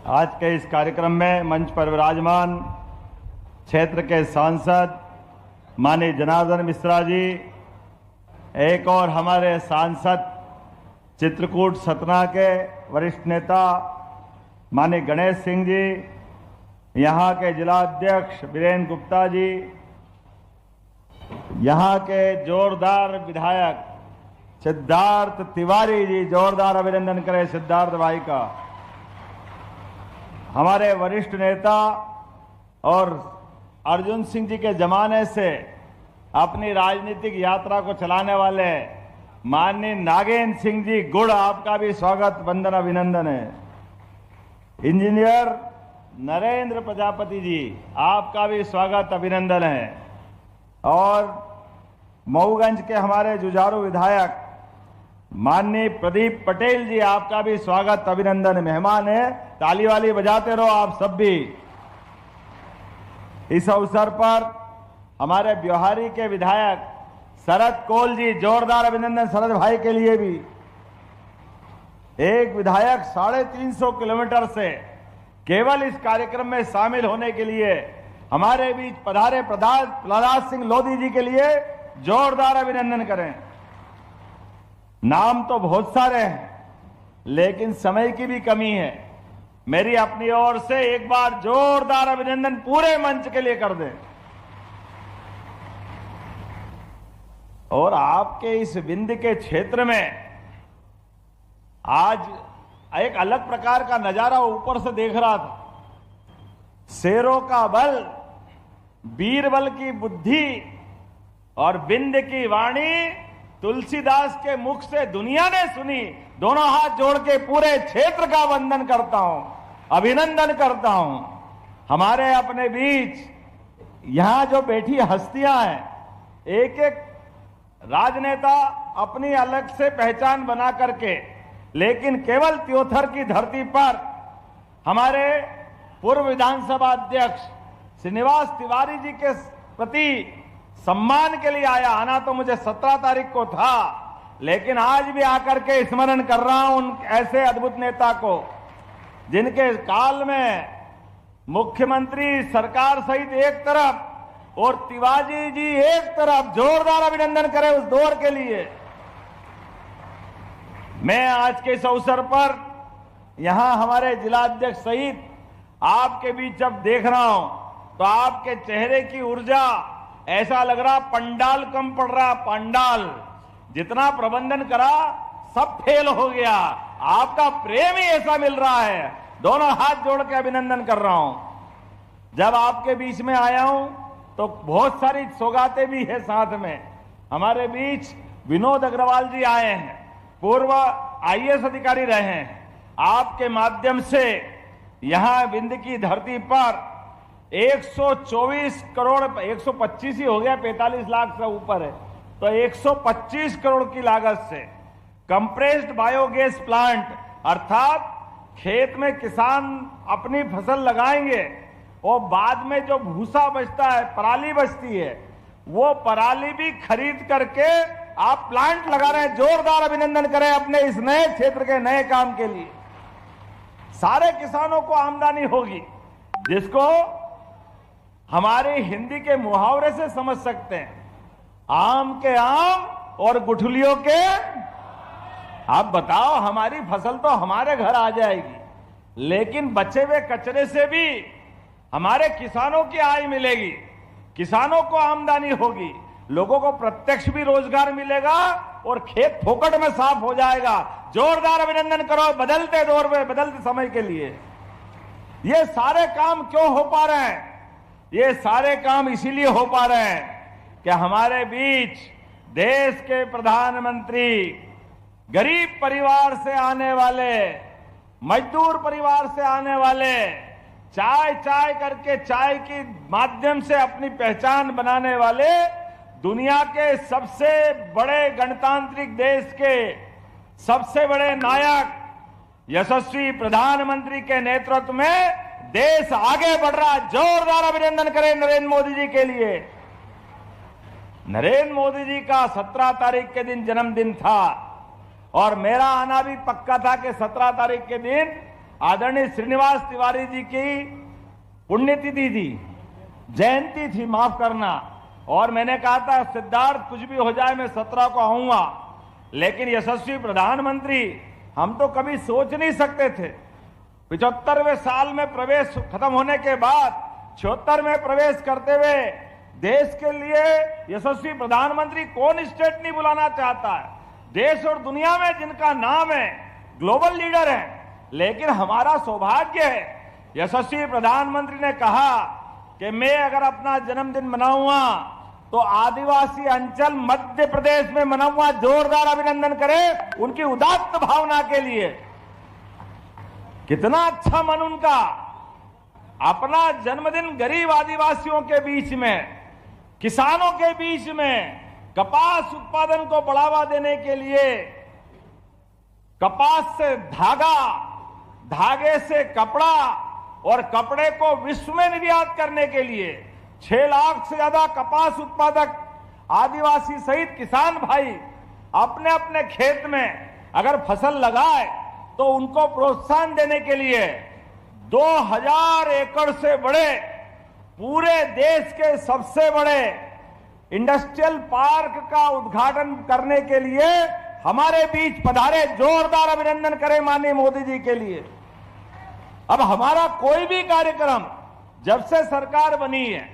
आज के इस कार्यक्रम में मंच पर विराजमान क्षेत्र के सांसद माननीय जनार्दन मिश्रा जी, एक और हमारे सांसद चित्रकूट सतना के वरिष्ठ नेता माननीय गणेश सिंह जी, यहाँ के जिला अध्यक्ष वीरेंद्र गुप्ता जी, यहाँ के जोरदार विधायक सिद्धार्थ तिवारी जी, जोरदार अभिनंदन करें सिद्धार्थ भाई का। हमारे वरिष्ठ नेता और अर्जुन सिंह जी के जमाने से अपनी राजनीतिक यात्रा को चलाने वाले माननीय नागेंद्र सिंह जी गुड़, आपका भी स्वागत वंदन अभिनंदन है। इंजीनियर नरेंद्र प्रजापति जी, आपका भी स्वागत अभिनंदन है। और मऊगंज के हमारे जुझारू विधायक माननीय प्रदीप पटेल जी, आपका भी स्वागत अभिनंदन। मेहमान है, ताली वाली बजाते रहो आप सब भी। इस अवसर पर हमारे ब्योहारी के विधायक शरद कोल जी, जोरदार अभिनंदन शरद भाई के लिए भी। एक विधायक 350 किलोमीटर से केवल इस कार्यक्रम में शामिल होने के लिए हमारे बीच पधारे प्रहलाद सिंह लोधी जी के लिए जोरदार अभिनंदन करें। नाम तो बहुत सारे हैं, लेकिन समय की भी कमी है। मेरी अपनी ओर से एक बार जोरदार अभिनंदन पूरे मंच के लिए कर दें। और आपके इस विंध्य के क्षेत्र में आज एक अलग प्रकार का नजारा ऊपर से देख रहा था। शेरों का बल, बीरबल की बुद्धि और विंध्य की वाणी तुलसीदास के मुख से दुनिया ने सुनी। दोनों हाथ जोड़ के पूरे क्षेत्र का वंदन करता हूं, अभिनंदन करता हूं। हमारे अपने बीच यहां जो बैठी हस्तियां हैं, एक एक राजनेता अपनी अलग से पहचान बना करके, लेकिन केवल त्योथर की धरती पर हमारे पूर्व विधानसभा अध्यक्ष श्रीनिवास तिवारी जी के प्रति सम्मान के लिए आया। आना तो मुझे 17 तारीख को था, लेकिन आज भी आकर के स्मरण कर रहा हूं उन ऐसे अद्भुत नेता को जिनके काल में मुख्यमंत्री सरकार सहित एक तरफ और तिवारी जी एक तरफ। जोरदार अभिनंदन करें उस दौर के लिए। मैं आज के इस अवसर पर यहां हमारे जिला अध्यक्ष सहित आपके बीच जब देख रहा हूं तो आपके चेहरे की ऊर्जा, ऐसा लग रहा पंडाल कम पड़ रहा। पंडाल जितना प्रबंधन करा सब फेल हो गया। आपका प्रेम ही ऐसा मिल रहा है। दोनों हाथ जोड़ के अभिनंदन कर रहा हूं। जब आपके बीच में आया हूं तो बहुत सारी सौगातें भी है साथ में। हमारे बीच विनोद अग्रवाल जी आए हैं, पूर्व आईएएस अधिकारी रहे हैं। आपके माध्यम से यहां विंध्य की धरती पर 124 करोड़, 125 ही हो गया, 45 लाख से ऊपर है, तो 125 करोड़ की लागत से कंप्रेस्ड बायोगैस प्लांट, अर्थात खेत में किसान अपनी फसल लगाएंगे और बाद में जो भूसा बचता है, पराली बचती है, वो पराली भी खरीद करके आप प्लांट लगा रहे हैं। जोरदार अभिनंदन करें अपने इस नए क्षेत्र के नए काम के लिए। सारे किसानों को आमदनी होगी, जिसको हमारे हिंदी के मुहावरे से समझ सकते हैं। आम के आम और गुठलियों के। आप बताओ, हमारी फसल तो हमारे घर आ जाएगी, लेकिन बचे हुए कचरे से भी हमारे किसानों की आय मिलेगी, किसानों को आमदनी होगी, लोगों को प्रत्यक्ष भी रोजगार मिलेगा और खेत फोकट में साफ हो जाएगा। जोरदार अभिनंदन करो बदलते दौर में, बदलते समय के लिए। ये सारे काम क्यों हो पा रहे हैं? ये सारे काम इसीलिए हो पा रहे हैं कि हमारे बीच देश के प्रधानमंत्री गरीब परिवार से आने वाले, मजदूर परिवार से आने वाले, चाय करके चाय के माध्यम से अपनी पहचान बनाने वाले, दुनिया के सबसे बड़े गणतांत्रिक देश के सबसे बड़े नायक यशस्वी प्रधानमंत्री के नेतृत्व में देश आगे बढ़ रहा। जोरदार अभिनंदन करें नरेंद्र मोदी जी के लिए। नरेंद्र मोदी जी का 17 तारीख के दिन जन्मदिन था और मेरा आना भी पक्का था कि 17 तारीख के दिन आदरणीय श्रीनिवास तिवारी जी की पुण्यतिथि थी, जयंती थी, माफ करना। और मैंने कहा था सिद्धार्थ कुछ भी हो जाए मैं 17 को आऊंगा, लेकिन यशस्वी प्रधानमंत्री हम तो कभी सोच नहीं सकते थे। 75वें साल में प्रवेश खत्म होने के बाद 76 में प्रवेश करते हुए देश के लिए यशस्वी प्रधानमंत्री कौन स्टेट नहीं बुलाना चाहता है। देश और दुनिया में जिनका नाम है, ग्लोबल लीडर है, लेकिन हमारा सौभाग्य है यशस्वी प्रधानमंत्री ने कहा कि मैं अगर अपना जन्मदिन मनाऊंगा तो आदिवासी अंचल मध्य प्रदेश में मनाऊंगा। जोरदार अभिनंदन करें उनकी उदात्त भावना के लिए। कितना अच्छा मन उनका। अपना जन्मदिन गरीब आदिवासियों के बीच में, किसानों के बीच में कपास उत्पादन को बढ़ावा देने के लिए, कपास से धागा, धागे से कपड़ा और कपड़े को विश्व में निर्यात करने के लिए 6 लाख से ज्यादा कपास उत्पादक आदिवासी सहित किसान भाई अपने अपने खेत में अगर फसल लगाए तो उनको प्रोत्साहन देने के लिए 2000 एकड़ से बड़े, पूरे देश के सबसे बड़े इंडस्ट्रियल पार्क का उद्घाटन करने के लिए हमारे बीच पधारे। जोरदार अभिनंदन करें माननीय मोदी जी के लिए। अब हमारा कोई भी कार्यक्रम जब से सरकार बनी है,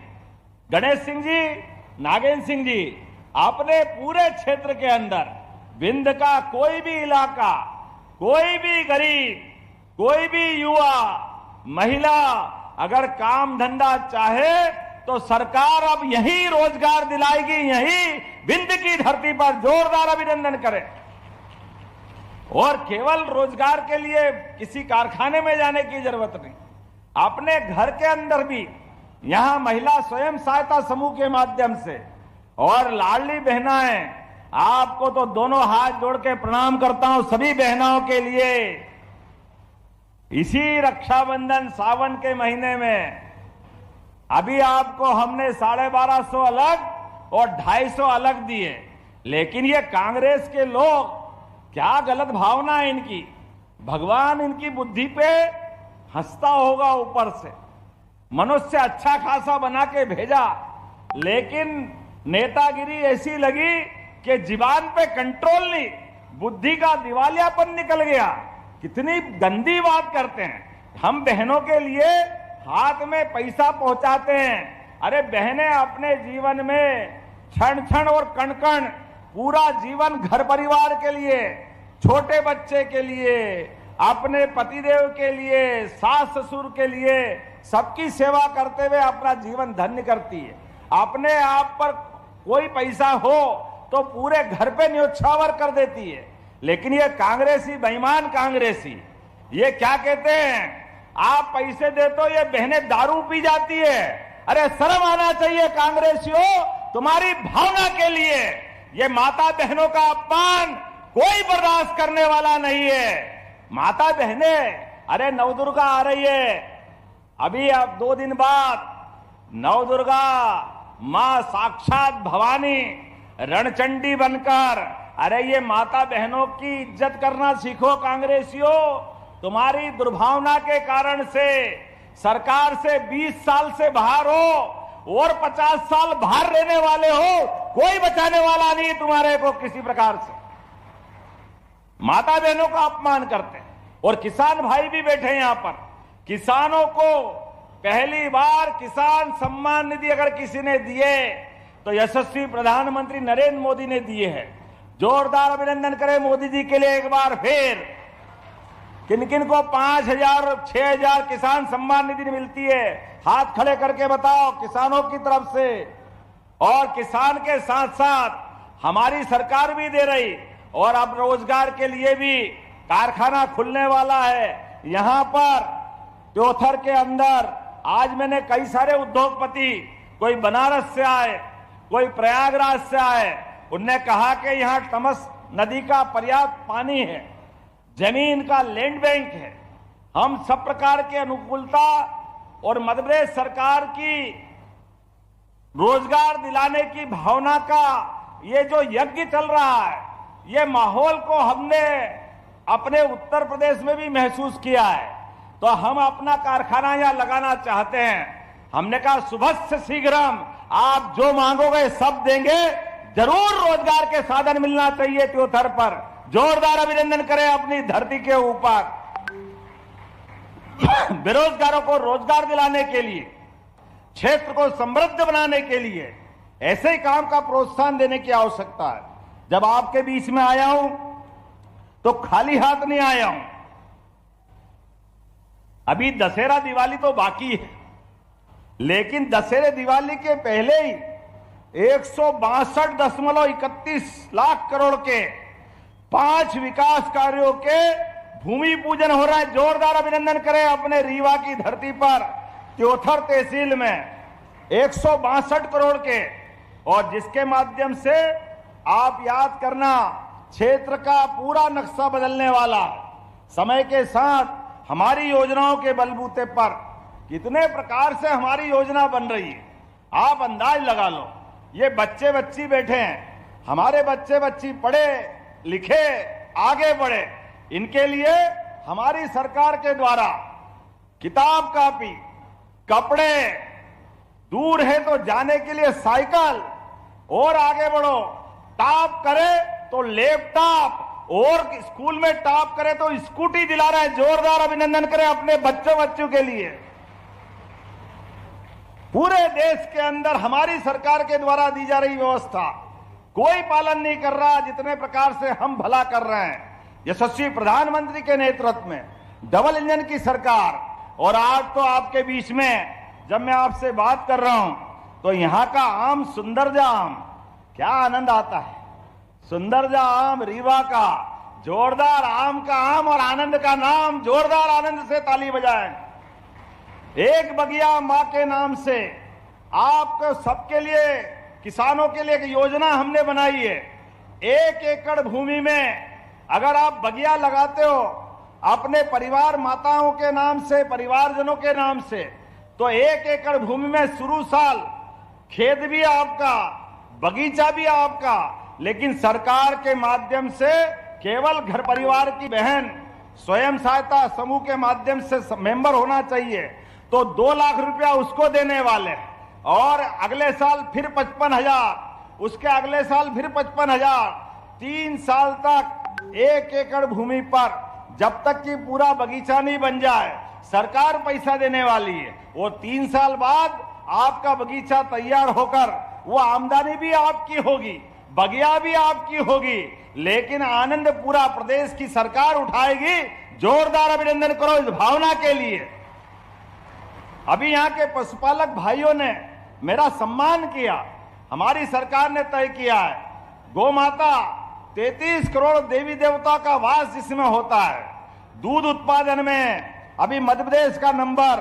गणेश सिंह जी, नागेंद्र सिंह जी, आपने पूरे क्षेत्र के अंदर विंध्य का कोई भी इलाका, कोई भी गरीब, कोई भी युवा, महिला अगर काम धंधा चाहे तो सरकार अब यही रोजगार दिलाएगी, यही विंध्य की धरती पर। जोरदार अभिनंदन करें। और केवल रोजगार के लिए किसी कारखाने में जाने की जरूरत नहीं, अपने घर के अंदर भी यहां महिला स्वयं सहायता समूह के माध्यम से और लाडली बहनाएं, आपको तो दोनों हाथ जोड़ के प्रणाम करता हूं सभी बहनों के लिए। इसी रक्षाबंधन सावन के महीने में अभी आपको हमने 1250 अलग और 250 अलग दिए, लेकिन ये कांग्रेस के लोग, क्या गलत भावना है इनकी। भगवान इनकी बुद्धि पे हंसता होगा ऊपर से, मनुष्य अच्छा खासा बना के भेजा, लेकिन नेतागिरी ऐसी लगी कि जीवान पे कंट्रोल नहीं, बुद्धि का दिवालियापन निकल गया। कितनी गंदी बात करते हैं। हम बहनों के लिए हाथ में पैसा पहुंचाते हैं। अरे बहनें अपने जीवन में क्षण क्षण और कण कण पूरा जीवन घर परिवार के लिए, छोटे बच्चे के लिए, अपने पतिदेव के लिए, सास ससुर के लिए सबकी सेवा करते हुए अपना जीवन धन्य करती है। अपने आप पर कोई पैसा हो तो पूरे घर पे न्योछावर कर देती है। लेकिन ये कांग्रेसी, बेईमान कांग्रेसी, ये क्या कहते हैं, आप पैसे दे तो ये बहनें दारू पी जाती है। अरे शर्म आना चाहिए कांग्रेसियों तुम्हारी भावना के लिए। ये माता बहनों का अपमान कोई बर्दाश्त करने वाला नहीं है। माता बहनें, अरे नवदुर्गा आ रही है, अभी अब 2 दिन बाद नवदुर्गा मां साक्षात भवानी रणचंडी बनकर, अरे ये माता बहनों की इज्जत करना सीखो कांग्रेसियों। तुम्हारी दुर्भावना के कारण से सरकार से 20 साल से बाहर हो और 50 साल बाहर रहने वाले हो, कोई बचाने वाला नहीं तुम्हारे को किसी प्रकार से। माता बहनों का अपमान करते हैं। और किसान भाई भी बैठे हैं यहां पर। किसानों को पहली बार किसान सम्मान निधि अगर किसी ने दिए तो यशस्वी प्रधानमंत्री नरेंद्र मोदी ने दिए हैं। जोरदार अभिनंदन करें मोदी जी के लिए एक बार फिर। किन किन को 5000 और 6000 किसान सम्मान निधि मिलती है, हाथ खड़े करके बताओ किसानों की तरफ से। और किसान के साथ साथ हमारी सरकार भी दे रही। और अब रोजगार के लिए भी कारखाना खुलने वाला है यहां पर त्योथर के अंदर। आज मैंने कई सारे उद्योगपति, कोई बनारस से आए, कोई प्रयागराज से आए, उनने कहा कि यहां तमस नदी का पर्याप्त पानी है, जमीन का लैंड बैंक है। हम सब प्रकार की अनुकूलता और मध्य प्रदेश सरकार की रोजगार दिलाने की भावना का ये जो यज्ञ चल रहा है, ये माहौल को हमने अपने उत्तर प्रदेश में भी महसूस किया है। तो हम अपना कारखाना यहाँ लगाना चाहते हैं। हमने कहा सुबह से शीघ्रम आप जो मांगोगे सब देंगे, जरूर रोजगार के साधन मिलना चाहिए त्योथर पर। जोरदार अभिनंदन करें अपनी धरती के ऊपर। बेरोजगारों को रोजगार दिलाने के लिए, क्षेत्र को समृद्ध बनाने के लिए ऐसे ही काम का प्रोत्साहन देने की आवश्यकता है। जब आपके बीच में आया हूं तो खाली हाथ नहीं आया हूं। अभी दशहरा दिवाली तो बाकी है, लेकिन दशहरे दिवाली के पहले ही 162.31 लाख करोड़ के 5 विकास कार्यों के भूमि पूजन हो रहा है। जोरदार अभिनंदन करें अपने रीवा की धरती पर त्योथर तहसील में 162 करोड़ के, और जिसके माध्यम से आप याद करना क्षेत्र का पूरा नक्शा बदलने वाला। समय के साथ हमारी योजनाओं के बलबूते पर कितने प्रकार से हमारी योजना बन रही है, आप अंदाज लगा लो। ये बच्चे बच्ची बैठे हैं, हमारे बच्चे बच्ची पढ़े लिखे आगे बढ़े, इनके लिए हमारी सरकार के द्वारा किताब कापी, कपड़े, दूर है तो जाने के लिए साइकिल, और आगे बढ़ो टॉप करे तो लैपटॉप, और स्कूल में टॉप करे तो स्कूटी दिला रहे हैं। जोरदार अभिनंदन करें अपने बच्चों बच्चों के लिए। पूरे देश के अंदर हमारी सरकार के द्वारा दी जा रही व्यवस्था कोई पालन नहीं कर रहा, जितने प्रकार से हम भला कर रहे हैं। यशस्वी प्रधानमंत्री के नेतृत्व में डबल इंजन की सरकार, और आज तो आपके बीच में जब मैं आपसे बात कर रहा हूं तो यहां का आम सुंदरजा आम, क्या आनंद आता है। सुंदरजा आम रीवा का, जोरदार आम का आम और आनंद का नाम, जोरदार आनंद से ताली बजाएं। एक बगिया मां के नाम से आपको सबके लिए, किसानों के लिए एक योजना हमने बनाई है। 1 एकड़ भूमि में अगर आप बगिया लगाते हो अपने परिवार माताओं के नाम से, परिवारजनों के नाम से, तो 1 एकड़ भूमि में शुरू साल खेत भी आपका, बगीचा भी आपका, लेकिन सरकार के माध्यम से केवल घर परिवार की बहन स्वयं सहायता समूह के माध्यम से मेंबर होना चाहिए, तो 2 लाख रुपया उसको देने वाले, और अगले साल फिर 55,000, उसके अगले साल फिर 55,000। 3 साल तक 1 एकड़ भूमि पर जब तक कि पूरा बगीचा नहीं बन जाए सरकार पैसा देने वाली है। वो 3 साल बाद आपका बगीचा तैयार होकर वो आमदनी भी आपकी होगी, बगिया भी आपकी होगी, लेकिन आनंद पूरा प्रदेश की सरकार उठाएगी। जोरदार अभिनंदन करो इस भावना के लिए। अभी यहाँ के पशुपालक भाइयों ने मेरा सम्मान किया। हमारी सरकार ने तय किया है गौ माता 33 करोड़ देवी देवता का वास जिसमें होता है। दूध उत्पादन में अभी मध्य प्रदेश का नंबर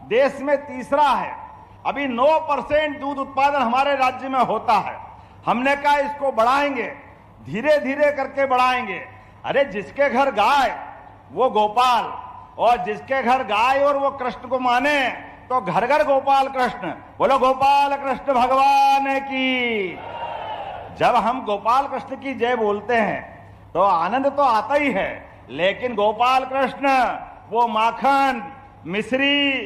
देश में तीसरा है। अभी 9% दूध उत्पादन हमारे राज्य में होता है। हमने कहा इसको बढ़ाएंगे, धीरे धीरे करके बढ़ाएंगे। अरे जिसके घर गाय वो गोपाल, और जिसके घर गाय और वो कृष्ण को माने तो घर घर गोपाल कृष्ण। बोलो गोपाल कृष्ण भगवान की। जब हम गोपाल कृष्ण की जय बोलते हैं तो आनंद तो आता ही है, लेकिन गोपाल कृष्ण वो माखन, मिश्री,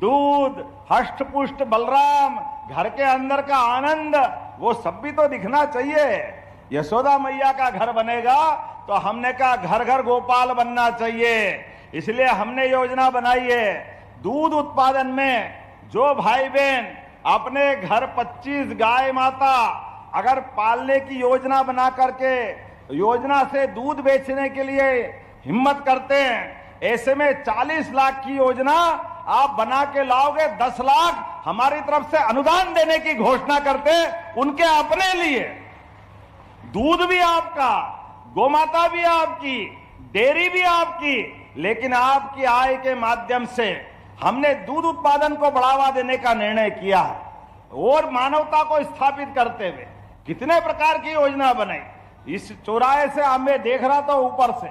दूध, हष्ट पुष्ट बलराम, घर के अंदर का आनंद, वो सब भी तो दिखना चाहिए। यशोदा मैया का घर बनेगा तो हमने कहा घर घर गोपाल बनना चाहिए। इसलिए हमने योजना बनाई है दूध उत्पादन में जो भाई बहन अपने घर 25 गाय माता अगर पालने की योजना बना करके योजना से दूध बेचने के लिए हिम्मत करते हैं, ऐसे में 40 लाख की योजना आप बना के लाओगे, 10 लाख हमारी तरफ से अनुदान देने की घोषणा करते उनके अपने लिए। दूध भी आपका, गोमाता भी आपकी, डेयरी भी आपकी, लेकिन आपकी आय के माध्यम से हमने दूध उत्पादन को बढ़ावा देने का निर्णय किया है। और मानवता को स्थापित करते हुए कितने प्रकार की योजना बनाई। इस चौराहे से मैं देख रहा था ऊपर से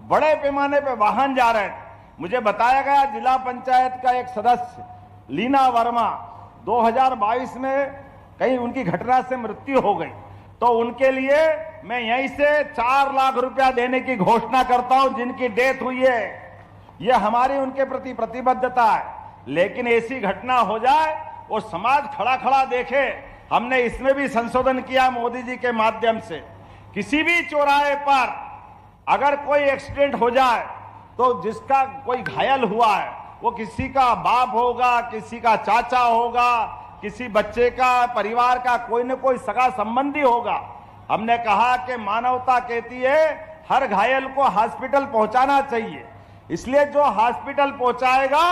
बड़े पैमाने पे वाहन जा रहे थे। मुझे बताया गया जिला पंचायत का एक सदस्य लीना वर्मा 2022 में कहीं उनकी घटना से मृत्यु हो गई, तो उनके लिए मैं यहीं से 4 लाख रुपया देने की घोषणा करता हूं। जिनकी डेथ हुई है ये हमारी उनके प्रति प्रतिबद्धता है। लेकिन ऐसी घटना हो जाए और समाज खड़ा खड़ा देखे, हमने इसमें भी संशोधन किया मोदी जी के माध्यम से। किसी भी चौराहे पर अगर कोई एक्सीडेंट हो जाए तो जिसका कोई घायल हुआ है वो किसी का बाप होगा, किसी का चाचा होगा, किसी बच्चे का, परिवार का कोई न कोई सगा संबंधी होगा। हमने कहा कि मानवता कहती है हर घायल को हॉस्पिटल पहुंचाना चाहिए, इसलिए जो हॉस्पिटल पहुंचाएगा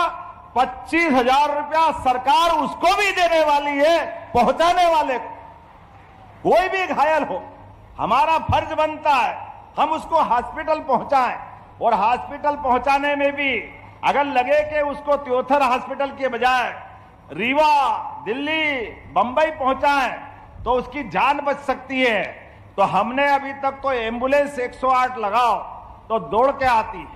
25,000 रुपया सरकार उसको भी देने वाली है, पहुंचाने वाले को। कोई भी घायल हो, हमारा फर्ज बनता है हम उसको हॉस्पिटल पहुंचाएं। और हॉस्पिटल पहुंचाने में भी अगर लगे कि उसको त्योथर हॉस्पिटल के बजाय रीवा, दिल्ली, बंबई पहुंचाएं तो उसकी जान बच सकती है। तो हमने अभी तक तो एम्बुलेंस 108 लगाओ तो दौड़ के आती है,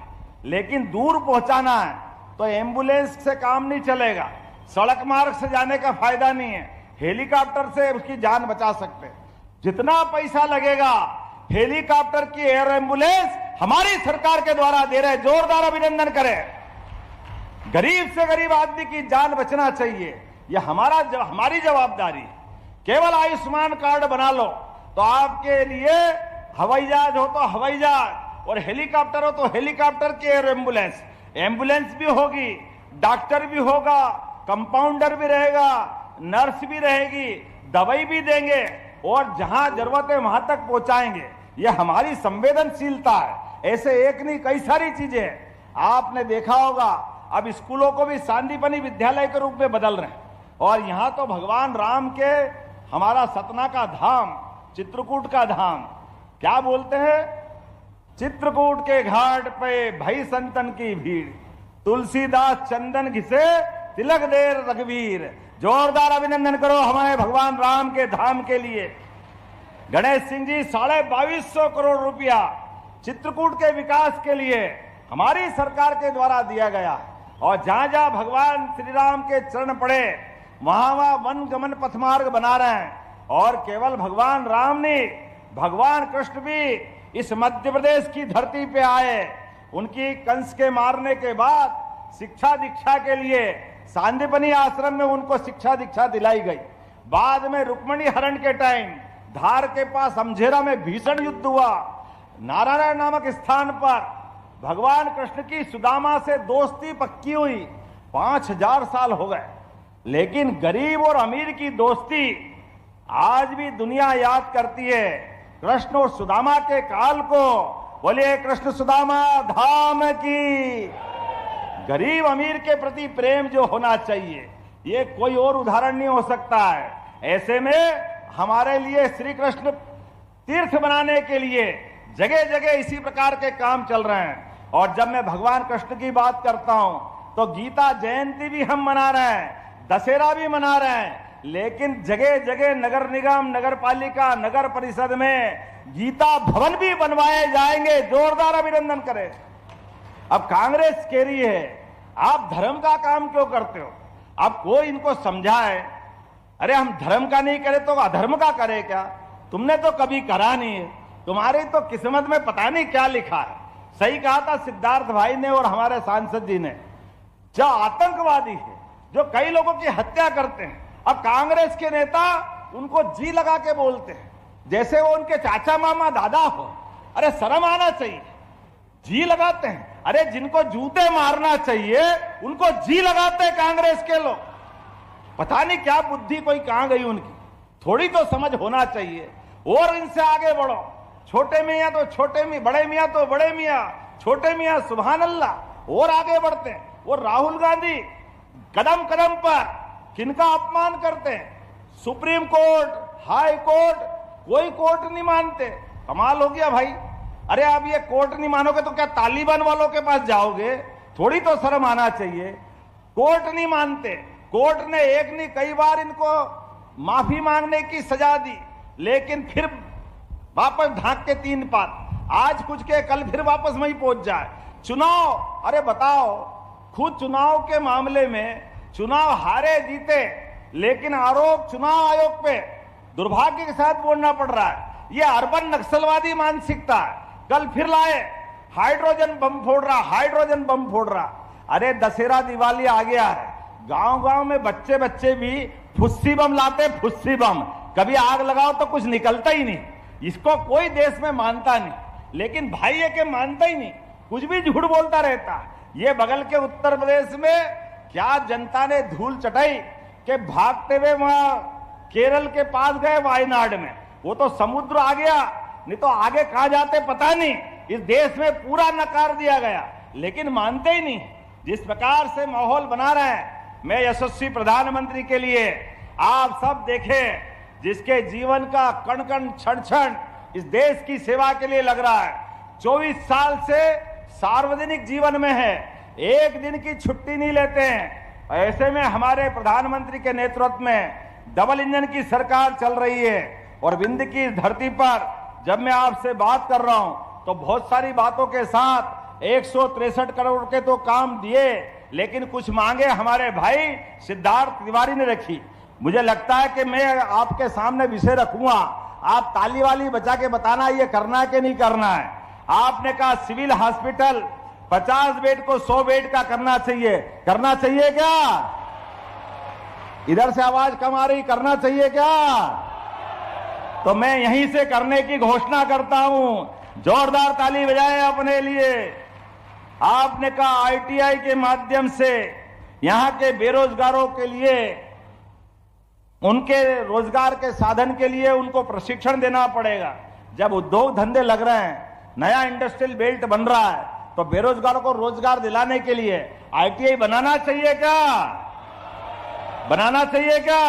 लेकिन दूर पहुंचाना है तो एम्बुलेंस से काम नहीं चलेगा, सड़क मार्ग से जाने का फायदा नहीं है। हेलीकॉप्टर से उसकी जान बचा सकते हैं। जितना पैसा लगेगा हेलीकॉप्टर की एयर एम्बुलेंस हमारी सरकार के द्वारा दे रहे, जोरदार अभिनंदन करें। गरीब से गरीब आदमी की जान बचना चाहिए, यह हमारी जवाबदारी। केवल आयुष्मान कार्ड बना लो तो आपके लिए हवाई जहाज हो तो हवाई जहाज और हेलीकॉप्टर हो तो हेलीकॉप्टर की एयर एम्बुलेंस, एम्बुलेंस भी होगी, डॉक्टर भी होगा, कंपाउंडर भी रहेगा, नर्स भी रहेगी, दवाई भी देंगे और जहां जरूरत है वहां तक पहुंचाएंगे। यह हमारी संवेदनशीलता है। ऐसे एक नहीं कई सारी चीजें हैं। आपने देखा होगा अब स्कूलों को भी सांदीपनी विद्यालय के रूप में बदल रहे हैं। और यहां तो भगवान राम के हमारा सतना का धाम, चित्रकूट का धाम, क्या बोलते हैं, चित्रकूट के घाट पे भई संतन की भीड़, तुलसीदास चंदन घिसे तिलक दे रघुवीर। जोरदार अभिनंदन करो हमारे भगवान राम के धाम के लिए। गणेश सिंह जी 2250 करोड़ रुपया चित्रकूट के विकास के लिए हमारी सरकार के द्वारा दिया गया। और जहां जहां भगवान श्री राम के चरण पड़े वहां वहां वन गमन पथमार्ग बना रहे हैं। और केवल भगवान राम नहीं, भगवान कृष्ण भी इस मध्य प्रदेश की धरती पे आए। उनकी कंस के मारने के बाद शिक्षा दीक्षा के लिए सांदीपनी आश्रम में उनको शिक्षा दीक्षा दिलाई गई। बाद में रुक्मणी हरण के टाइम धार के पास अमझेरा में भीषण युद्ध हुआ। नारायण नामक स्थान पर भगवान कृष्ण की सुदामा से दोस्ती पक्की हुई। 5000 साल हो गए, लेकिन गरीब और अमीर की दोस्ती आज भी दुनिया याद करती है। कृष्ण और सुदामा के काल को बोलिए कृष्ण सुदामा धाम की। गरीब अमीर के प्रति प्रेम जो होना चाहिए, ये कोई और उदाहरण नहीं हो सकता है। ऐसे में हमारे लिए श्री कृष्ण तीर्थ बनाने के लिए जगह जगह इसी प्रकार के काम चल रहे हैं। और जब मैं भगवान कृष्ण की बात करता हूं तो गीता जयंती भी हम मना रहे हैं, दशहरा भी मना रहे हैं, लेकिन जगह जगह नगर निगम, नगर पालिका, नगर परिषद में गीता भवन भी बनवाए जाएंगे। जोरदार अभिनंदन करें। अब कांग्रेस कह रही है आप धर्म का काम क्यों करते हो? अब कोई इनको समझाए, अरे हम धर्म का नहीं करे तो अधर्म का करे क्या? तुमने तो कभी करा नहीं है, तुम्हारी तो किस्मत में पता नहीं क्या लिखा है। सही कहा था सिद्धार्थ भाई ने और हमारे सांसद जी ने, जो आतंकवादी है, जो कई लोगों की हत्या करते हैं, अब कांग्रेस के नेता उनको जी लगा के बोलते हैं जैसे वो उनके चाचा मामा दादा हो। अरे शर्म आना चाहिए, जी लगाते हैं। अरे जिनको जूते मारना चाहिए उनको जी लगाते हैं कांग्रेस के लोग। पता नहीं क्या बुद्धि कोई कहां गई उनकी, थोड़ी तो समझ होना चाहिए। और इनसे आगे बढ़ो, छोटे मियाँ तो छोटे मियाँ, बड़े मियाँ तो बड़े मियाँ, छोटे मियाँ सुभान अल्लाह। और आगे बढ़ते हैं। और राहुल गांधी कदम कदम पर किनका अपमान करते हैं, सुप्रीम कोर्ट, हाई कोर्ट, कोई कोर्ट नहीं मानते। कमाल हो गया भाई। अरे आप ये कोर्ट नहीं मानोगे तो क्या तालिबान वालों के पास जाओगे? थोड़ी तो शर्म आना चाहिए। कोर्ट नहीं मानते, कोर्ट ने एक नहीं कई बार इनको माफी मांगने की सजा दी, लेकिन फिर वापस ढांक के 3 पात, आज कुछ के कल फिर वापस वहीं पहुंच जाए। चुनाव, अरे बताओ, खुद चुनाव के मामले में चुनाव हारे जीते, लेकिन आरोप चुनाव आयोग पे दुर्भाग्य के साथ बोलना पड़ रहा है। ये अर्बन नक्सलवादी मानसिकता है। कल फिर लाए हाइड्रोजन बम फोड़ रहा, हाइड्रोजन बम फोड़ रहा। अरे दशहरा दिवाली आ गया है, गांव गांव में बच्चे बच्चे भी फुस्सी बम लाते, फुस्सी बम। कभी आग लगाओ तो कुछ निकलता ही नहीं। इसको कोई देश में मानता नहीं, लेकिन भाई ये के मानता ही नहीं, कुछ भी झूठ बोलता रहता। ये बगल के उत्तर प्रदेश में क्या जनता ने धूल चटाई कि भागते हुए वहां केरल के पास गए, वायनाड में। वो तो समुद्र आ गया, नहीं तो आगे कहां जाते पता नहीं। इस देश में पूरा नकार दिया गया, लेकिन मानते ही नहीं। जिस प्रकार से माहौल बना रहे हैं, मैं यशस्वी प्रधानमंत्री के लिए आप सब देखें, जिसके जीवन का कण कण क्षण क्षण इस देश की सेवा के लिए लग रहा है। 24 साल से सार्वजनिक जीवन में है, एक दिन की छुट्टी नहीं लेते हैं। ऐसे में हमारे प्रधानमंत्री के नेतृत्व में डबल इंजन की सरकार चल रही है। और विंध्य की धरती पर जब मैं आपसे बात कर रहा हूं तो बहुत सारी बातों के साथ 163 करोड़ के तो काम दिए, लेकिन कुछ मांगे हमारे भाई सिद्धार्थ तिवारी ने रखी। मुझे लगता है कि मैं आपके सामने विषय रखूंगा, आप ताली वाली बजा के बताना ये करना है कि नहीं करना है। आपने कहा सिविल हॉस्पिटल 50 बेड को 100 बेड का करना चाहिए, करना चाहिए क्या? इधर से आवाज कम आ रही, करना चाहिए क्या? तो मैं यहीं से करने की घोषणा करता हूं। जोरदार ताली बजाएं अपने लिए। आपने कहा आईटीआई के माध्यम से यहां के बेरोजगारों के लिए, उनके रोजगार के साधन के लिए उनको प्रशिक्षण देना पड़ेगा। जब उद्योग धंधे लग रहे हैं, नया इंडस्ट्रियल बेल्ट बन रहा है, तो बेरोजगारों को रोजगार दिलाने के लिए आईटीआई बनाना चाहिए क्या? बनाना चाहिए क्या?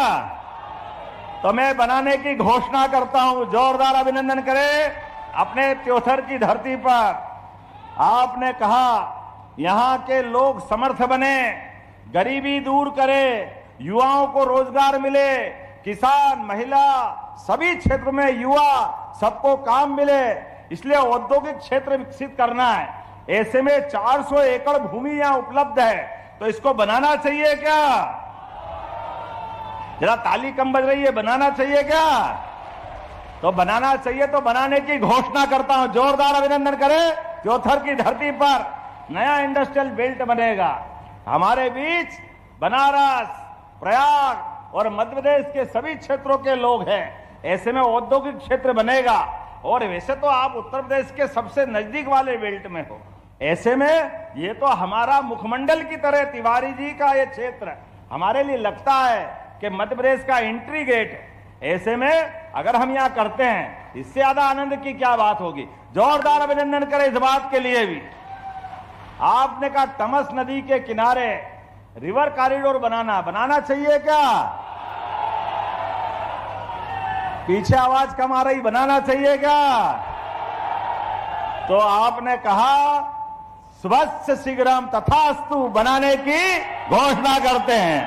तो मैं बनाने की घोषणा करता हूं। जोरदार अभिनंदन करें अपने त्योथर की धरती पर। आपने कहा यहां के लोग समर्थ बने, गरीबी दूर करे, युवाओं को रोजगार मिले, किसान, महिला, सभी क्षेत्र में युवा सबको काम मिले, इसलिए औद्योगिक क्षेत्र विकसित करना है। ऐसे में 400 एकड़ भूमि यहां उपलब्ध है, तो इसको बनाना चाहिए क्या? जरा ताली कम बज रही है, बनाना चाहिए क्या? तो बनाना चाहिए, तो बनाने की घोषणा करता हूं। जोरदार अभिनंदन करें। त्योथर की धरती पर नया इंडस्ट्रियल बेल्ट बनेगा। हमारे बीच बनारस, प्रयाग और मध्य प्रदेश के सभी क्षेत्रों के लोग हैं। ऐसे में औद्योगिक क्षेत्र बनेगा। और वैसे तो आप उत्तर प्रदेश के सबसे नजदीक वाले बेल्ट में हो, ऐसे में ये तो हमारा मुखमंडल की तरह तिवारी जी का ये क्षेत्र हमारे लिए लगता है कि मध्य प्रदेश का एंट्री गेट है। ऐसे में अगर हम यहाँ करते हैं, इससे ज्यादा आनंद की क्या बात होगी। जोरदार अभिनंदन करें इस बात के लिए भी। आपने कहा तमस नदी के किनारे रिवर कॉरिडोर बनाना चाहिए क्या? पीछे आवाज कम आ रही, बनाना चाहिए क्या? तो आपने कहा स्वच्छ शीघ्रम तथास्तु बनाने की घोषणा करते हैं।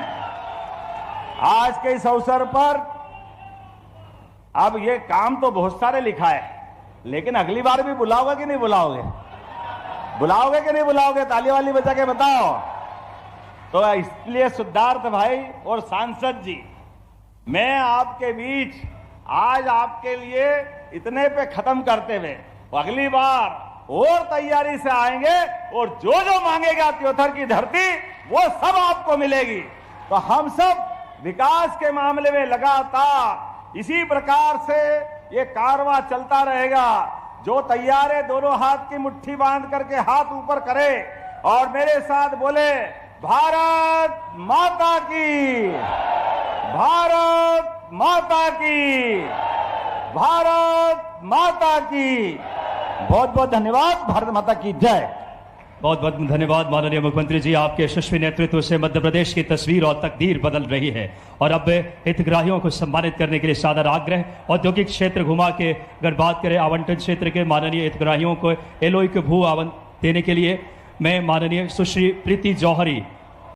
आज के इस अवसर पर अब ये काम तो बहुत सारे लिखा है, लेकिन अगली बार भी बुलाओगे कि नहीं बुलाओगे? बुलाओगे कि नहीं बुलाओगे? ताली वाली बजा के बताओ। तो इसलिए सिद्धार्थ भाई और सांसद जी, मैं आपके बीच आज आपके लिए इतने पे खत्म करते हुए अगली बार और तैयारी से आएंगे, और जो जो मांगेगा त्योथर की धरती वो सब आपको मिलेगी। तो हम सब विकास के मामले में लगातार इसी प्रकार से ये कारवां चलता रहेगा। जो तैयार है दोनों हाथ की मुट्ठी बांध करके हाथ ऊपर करे और मेरे साथ बोले, भारत माता की, भारत माता की, भारत माता की। बहुत बहुत धन्यवाद। भारत माता की जय। बहुत बहुत धन्यवाद माननीय मुख्यमंत्री जी। आपके यशस्वी नेतृत्व से मध्य प्रदेश की तस्वीर और तकदीर बदल रही है। और अब हितग्राहियों को सम्मानित करने के लिए सादर आग्रह। औद्योगिक क्षेत्र घुमा के अगर बात करें, आवंटन क्षेत्र के माननीय हितग्राहियों को एलओई के भू आवंटन देने के लिए मैं माननीय सुश्री प्रीति जौहरी